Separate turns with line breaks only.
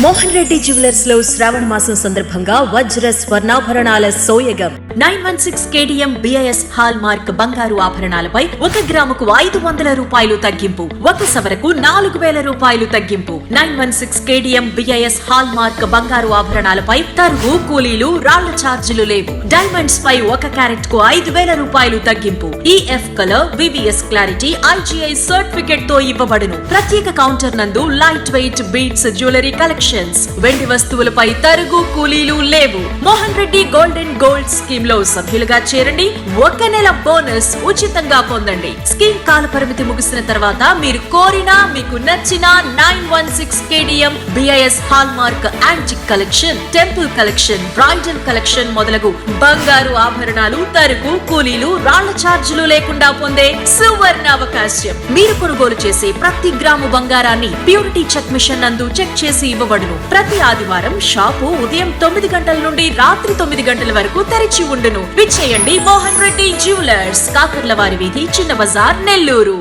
Mohan Reddy jewellers లో శ్రావణ మాసం సందర్భంగా వజ్ర స్వర్ణాభరణాల సోయగం 916 KDM BIS హాల్ మార్క్ బంగారు ఆభరణాలపై 1 గ్రాముకు 500 రూపాయలు తగ్గింపు, 1 సవరకు 4000 రూపాయలు తగ్గింపు. 916 KDM BIS హాల్ మార్క్ బంగారు ఆభరణాలపై తరుగు, కూలీలు, రాళ్ల ఛార్జీలు లేవు. డైమండ్స్ పై 1 క్యారెట్ కు 5000 రూపాయలు తగ్గింపు. EF colour, VVS clarity, IGI certificate తో ఇవ్వబడును. ప్రత్యేక కౌంటర్ నందు light weight beats jewellery collections, వెండి వస్తువులపై తరుగు, కూలీలు లేవు. మోహన్ రెడ్డి గోల్డ్ స్కీమ్ లో సభ్యులుగా చేరండి. 1 నెల బోనస్ ఉచితంగా పొందండి. స్కీమ్ కాల పరిమితి ముగిసిన తర్వాత మీరు కోరినా మీకు నచ్చిన 916 KDM BIS hall mark antique collection, temple collection, bridal collection మొదలగు బంగారు ఆభరణాలు తరుగు, కూలీలు, రాళ్ల ఛార్జీలు లేకుండా పొందే సువర్ణ అవకాశం. మీరు కొనుగోలు చేసే ప్రతి గ్రాము బంగారాన్ని ప్యూరిటీ చెక్ మిషన్ నందు చెక్ చేసి ఇవ్వబడును. ప్రతి ఆదివారం షాపు ఉదయం 9 గంటల నుండి రాత్రి 9 గంటల వరకు తెరిచి ఉండును. విచ్చేయండి మోహన్ రెడ్డి జ్యువెలర్స్, కాకర్లవారి వీధి, చిన్న బజార్, నెల్లూరు.